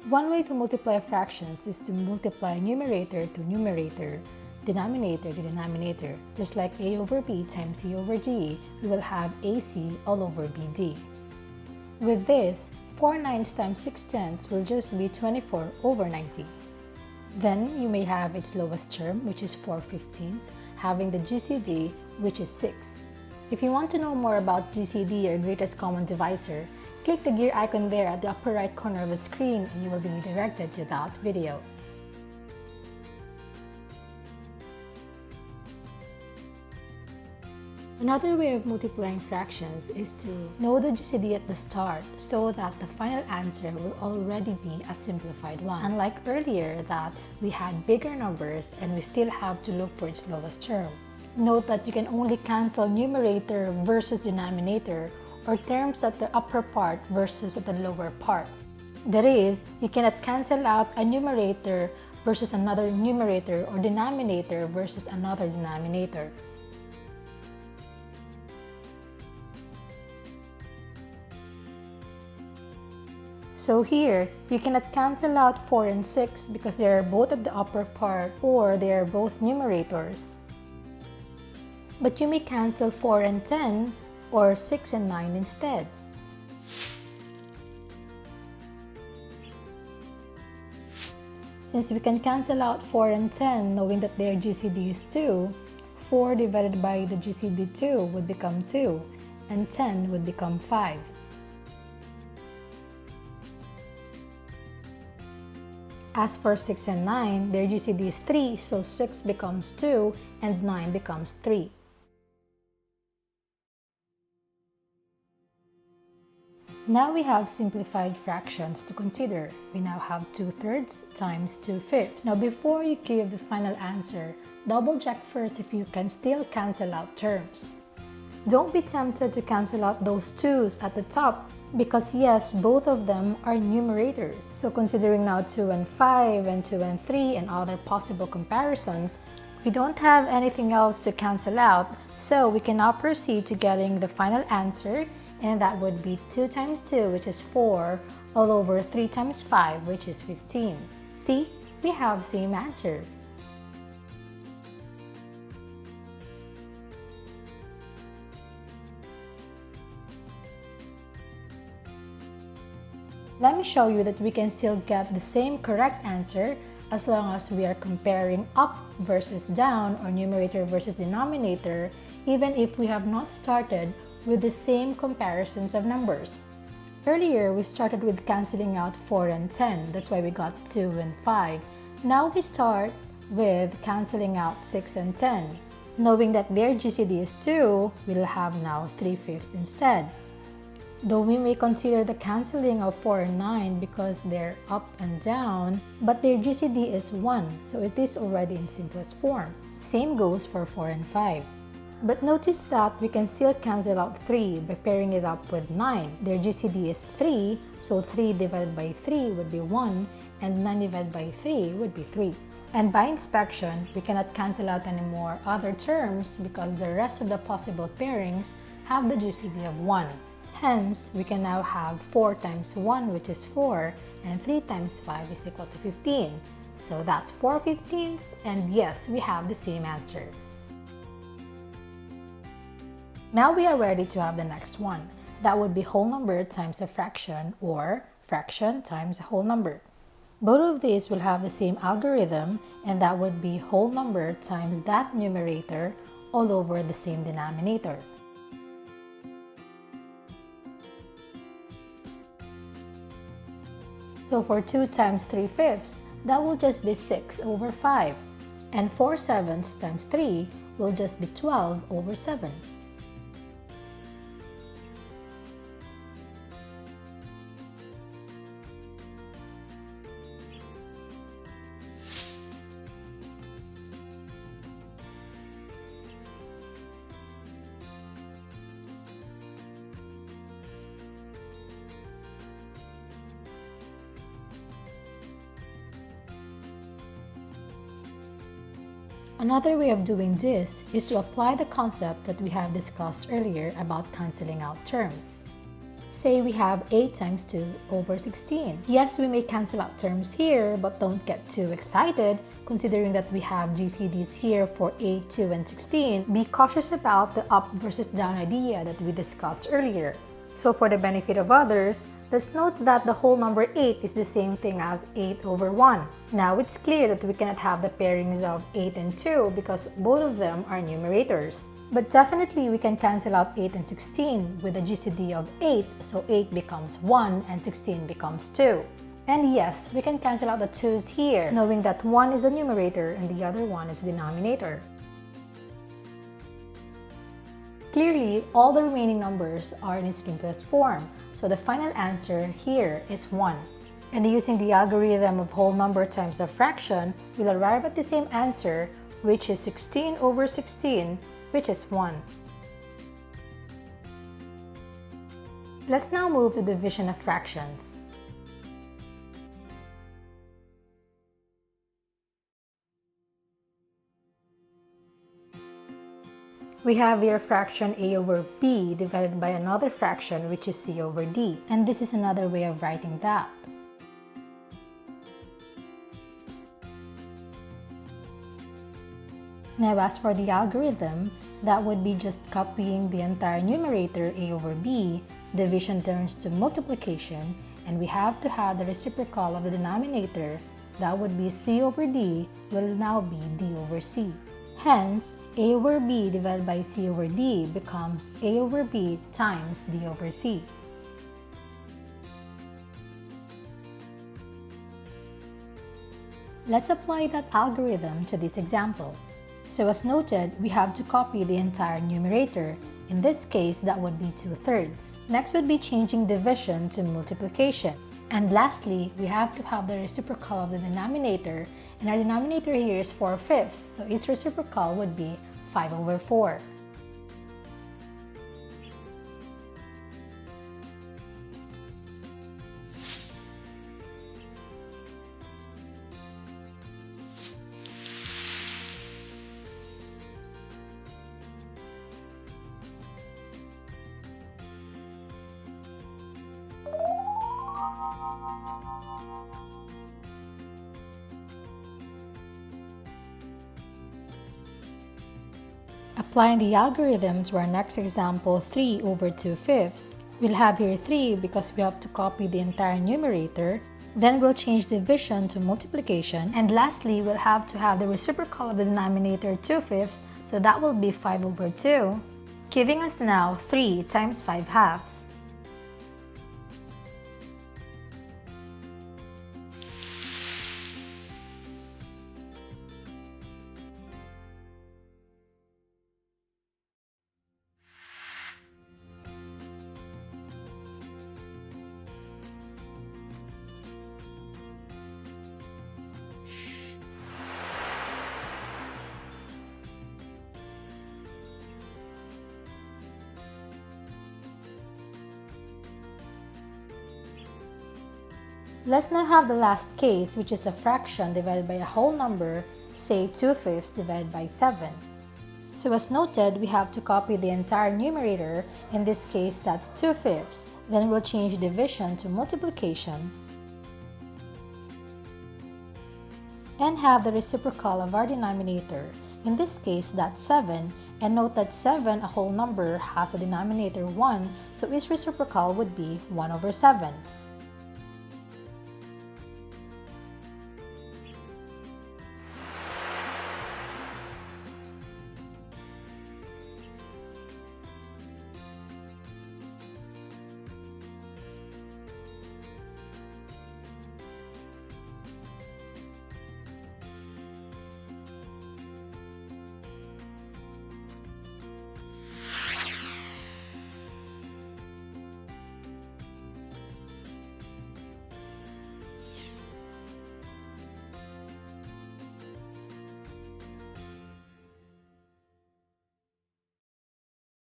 One way to multiply fractions is to multiply numerator to numerator, denominator to denominator. Just like a over b times c over d, we will have ac all over bd. With this, 4 9ths times 6 tenths will just be 24 over 90. Then you may have its lowest term, which is 4 15ths, having the GCD, which is 6. If you want to know more about GCD, or greatest common divisor, click the gear icon there at the upper right corner of the screen and you will be redirected to that video. Another way of multiplying fractions is to know the GCD at the start so that the final answer will already be a simplified one. Unlike earlier that we had bigger numbers and we still have to look for its lowest term. Note that you can only cancel numerator versus denominator, or terms at the upper part versus at the lower part. That is, you cannot cancel out a numerator versus another numerator or denominator versus another denominator. So here, you cannot cancel out 4 and 6 because they are both at the upper part or they are both numerators. But you may cancel 4 and 10 or 6 and 9 instead. Since we can cancel out 4 and 10 knowing that their GCD is 2, 4 divided by the GCD 2 would become 2 and 10 would become 5. As for 6 and 9, their GCD is 3, so 6 becomes 2 and 9 becomes 3. Now we have simplified fractions to consider. We now have 2/3 times 2/5. Now before you give the final answer, double check first if you can still cancel out terms. Don't be tempted to cancel out those 2's at the top because yes, both of them are numerators. So considering now 2 and 5 and 2 and 3 and other possible comparisons, we don't have anything else to cancel out, so we can now proceed to getting the final answer, and that would be 2 times 2, which is 4, all over 3 times 5, which is 15. See, we have same answer. Let me show you that we can still get the same correct answer as long as we are comparing up versus down or numerator versus denominator, even if we have not started with the same comparisons of numbers. Earlier, we started with canceling out 4 and 10, that's why we got 2 and 5. Now we start with canceling out 6 and 10. Knowing that their GCD is 2, we'll have now 3/5 instead. Though we may consider the canceling of 4 and 9 because they're up and down, but their GCD is 1, so it is already in simplest form. Same goes for 4 and 5. But notice that we can still cancel out 3 by pairing it up with 9. Their GCD is 3, so 3 divided by 3 would be 1, and 9 divided by 3 would be 3. And by inspection, we cannot cancel out any more other terms because the rest of the possible pairings have the GCD of 1. Hence, we can now have 4 times 1, which is 4, and 3 times 5 is equal to 15. So that's 4/15, and yes, we have the same answer. Now we are ready to have the next one. That would be whole number times a fraction, or fraction times a whole number. Both of these will have the same algorithm, and that would be whole number times that numerator all over the same denominator. So for 2 times 3/5, that will just be 6 over 5. And 4/7 times 3 will just be 12 over 7. Another way of doing this is to apply the concept that we have discussed earlier about canceling out terms. Say we have 8 times 2 over 16. Yes, we may cancel out terms here, but don't get too excited considering that we have GCDs here for 8, 2, and 16. Be cautious about the up versus down idea that we discussed earlier. So for the benefit of others, let's note that the whole number 8 is the same thing as 8 over 1. Now it's clear that we cannot have the pairings of 8 and 2 because both of them are numerators. But definitely we can cancel out 8 and 16 with a GCD of 8, so 8 becomes 1 and 16 becomes 2. And yes, we can cancel out the 2's here, knowing that 1 is a numerator and the other one is a denominator. Clearly, all the remaining numbers are in its simplest form, so the final answer here is 1. And using the algorithm of whole number times a fraction, we'll arrive at the same answer, which is 16 over 16, which is 1. Let's now move to division of fractions. We have here fraction a over b divided by another fraction which is c over d, and this is another way of writing that. Now as for the algorithm, that would be just copying the entire numerator a over b, division turns to multiplication, and we have to have the reciprocal of the denominator, that would be c over d, will now be d over c. Hence, a over b divided by c over d becomes a over b times d over c. Let's apply that algorithm to this example. So as noted, we have to copy the entire numerator. In this case, that would be 2/3. Next would be changing division to multiplication. And lastly, we have to have the reciprocal of the denominator, and our denominator here is 4/5, so its reciprocal would be 5 over 4. Applying the algorithm to our next example, 3 over 2/5, we'll have here 3 because we have to copy the entire numerator, then we'll change division to multiplication, and lastly, we'll have to have the reciprocal of the denominator 2/5, so that will be 5 over 2, giving us now 3 times 5/2. Let's now have the last case, which is a fraction divided by a whole number, say 2/5 divided by 7. So as noted, we have to copy the entire numerator, in this case that's 2/5. Then we'll change division to multiplication and have the reciprocal of our denominator, in this case that's 7, and note that 7, a whole number, has a denominator 1, so its reciprocal would be 1 over 7.